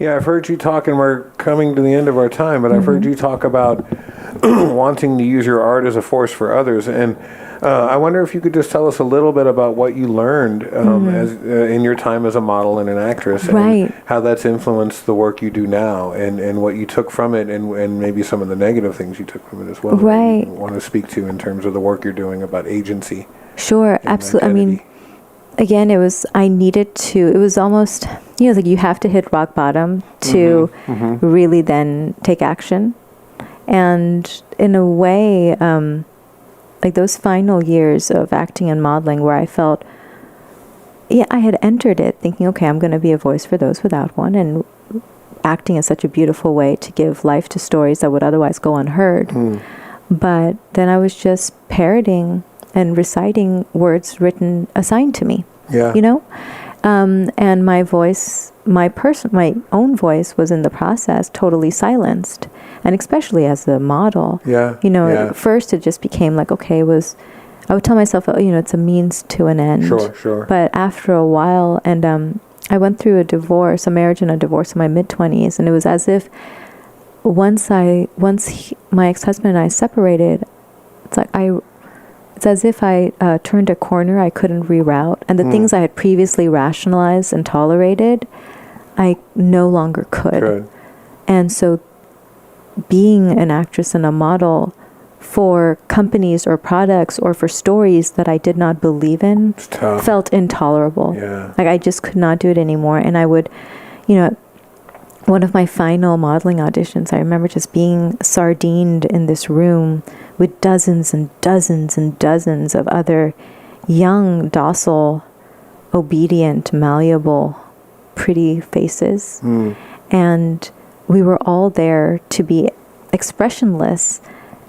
Yeah, I've heard you talk, and we're coming to the end of our time, but I've heard you talk about wanting to use your art as a force for others. And I wonder if you could just tell us a little bit about what you learned in your time as a model and an actress, and how that's influenced the work you do now, and what you took from it, and maybe some of the negative things you took from it as well. Right. That you want to speak to in terms of the work you're doing about agency. Sure, absolutely. I mean, again, it was almost, like you have to hit rock bottom to really then take action. And in a way, like those final years of acting and modeling where I felt, I had entered it thinking, okay, I'm going to be a voice for those without one, and acting is such a beautiful way to give life to stories that would otherwise go unheard. But then I was just parroting and reciting words assigned to me. And my voice, my own voice was in the process totally silenced. And especially as a model, at first it just became like, okay, I would tell myself, it's a means to an end. Sure. But after a while, and I went through a marriage and a divorce in my mid-20s, and it was as if once my ex-husband and I separated, it's as if I turned a corner I couldn't reroute, and the things I had previously rationalized and tolerated, I no longer could. And so being an actress and a model for companies or products or for stories that I did not believe in felt intolerable. Like I just could not do it anymore. And I would, one of my final modeling auditions, I remember just being sardined in this room with dozens and dozens and dozens of other young, docile, obedient, malleable, pretty faces. And we were all there to be expressionless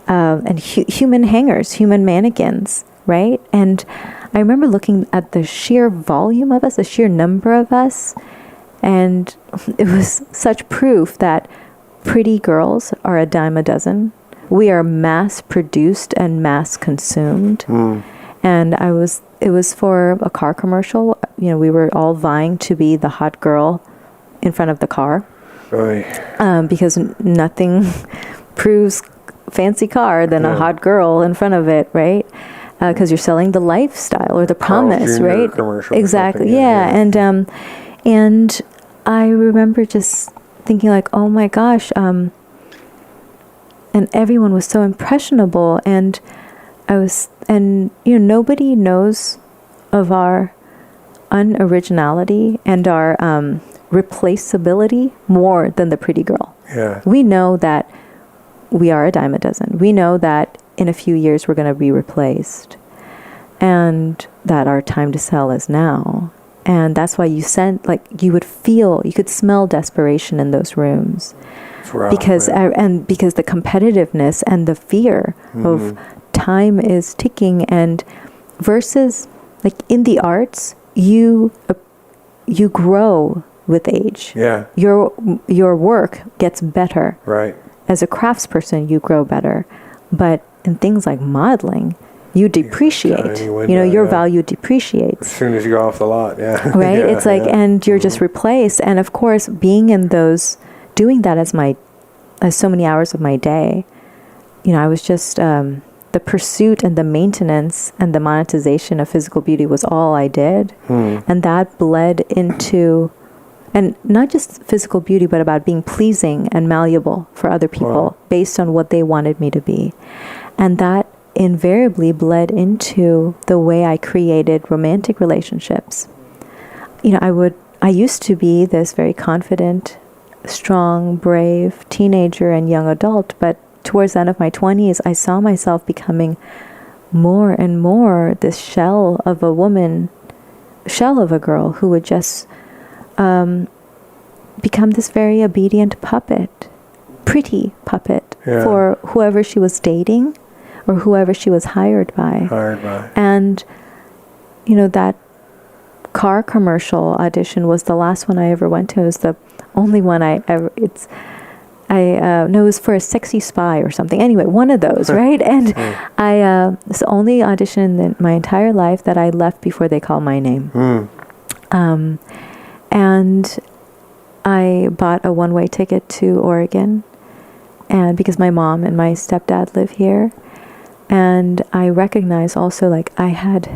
and human hangers, human mannequins, right? And I remember looking at the sheer volume of us, the sheer number of us, and it was such proof that pretty girls are a dime a dozen. We are mass produced and mass consumed. And it was for a car commercial. We were all vying to be the hot girl in front of the car. Because nothing proves fancy car than a hot girl in front of it, right? Because you're selling the lifestyle or the promise, right? Exactly. And I remember just thinking like, oh my gosh, and everyone was so impressionable, and nobody knows of our unoriginality and our replaceability more than the pretty girl. We know that we are a dime a dozen. We know that in a few years we're going to be replaced, and that our time to sell is now. And that's why you could smell desperation in those rooms. Because the competitiveness and the fear of time is ticking, and versus like in the arts, you grow with age. Your work gets better. As a craftsperson, you grow better. But in things like modeling, you depreciate. Your value depreciates as soon as you go off the lot. Right. It's like, and you're just replaced. And of course, being in those, doing that as so many hours of my day, I was just the pursuit and the maintenance and the monetization of physical beauty was all I did, and that bled into. And not just physical beauty, but about being pleasing and malleable for other people based on what they wanted me to be. And that invariably bled into the way I created romantic relationships. I used to be this very confident, strong, brave teenager and young adult, but towards the end of my 20s, I saw myself becoming more and more this shell of a girl who would just become this very obedient puppet, pretty puppet for whoever she was dating or whoever she was hired by. And, that car commercial audition was the last one I ever went to. It was the only one it was for a sexy spy or something. Anyway, one of those, right? And it's the only audition in my entire life that I left before they called my name. And I bought a one-way ticket to Oregon, and because my mom and my stepdad live here, and I recognize also like I had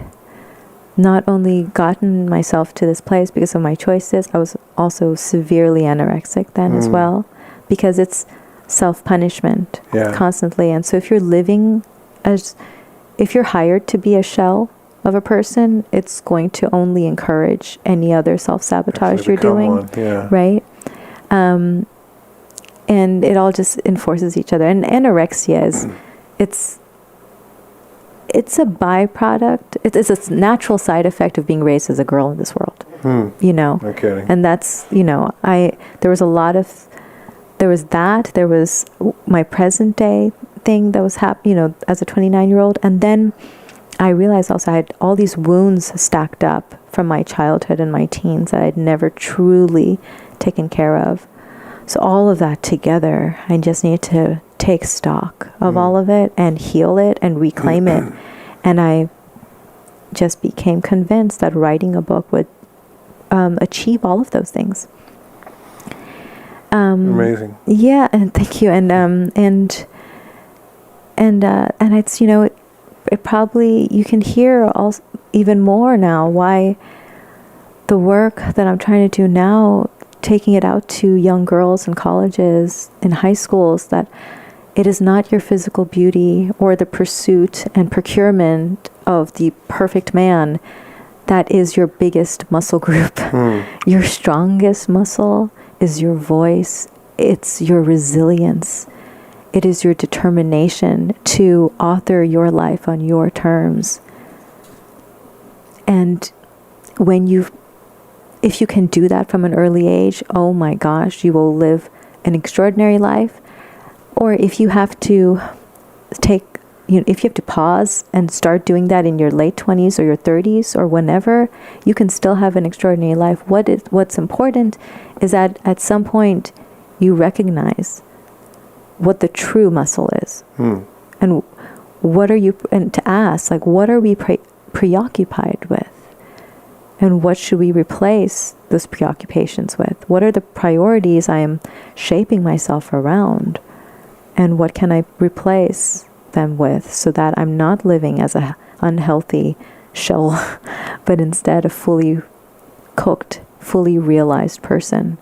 not only gotten myself to this place because of my choices, I was also severely anorexic then as well, because it's self-punishment constantly. And so if you're living if you're hired to be a shell of a person, it's going to only encourage any other self-sabotage you're doing, right? And it all just enforces each other. And anorexia is, it's a byproduct. It's a natural side effect of being raised as a girl in this world, you know? No kidding. And that's, you know, there was my present day thing that was happening, you know, as a 29-year-old. And then I realized also I had all these wounds stacked up from my childhood and my teens that I'd never truly taken care of. So all of that together, I just need to take stock of all of it and heal it and reclaim it. And I just became convinced that writing a book would achieve all of those things. Amazing. Yeah, and thank you. And it's, you know, it probably, you can hear also even more now why the work that I'm trying to do now, taking it out to young girls in colleges, in high schools, that it is not your physical beauty or the pursuit and procurement of the perfect man that is your biggest muscle group. Your strongest muscle is your voice. It's your resilience. It is your determination to author your life on your terms. And if you can do that from an early age, oh my gosh, you will live an extraordinary life. Or if you have to if you have to pause and start doing that in your late 20s or your 30s or whenever, you can still have an extraordinary life. What's important is that at some point you recognize what the true muscle is. And and to ask, like, what are we preoccupied with? And what should we replace those preoccupations with? What are the priorities I am shaping myself around? And what can I replace them with so that I'm not living as an unhealthy shell, but instead a fully cooked, fully realized person?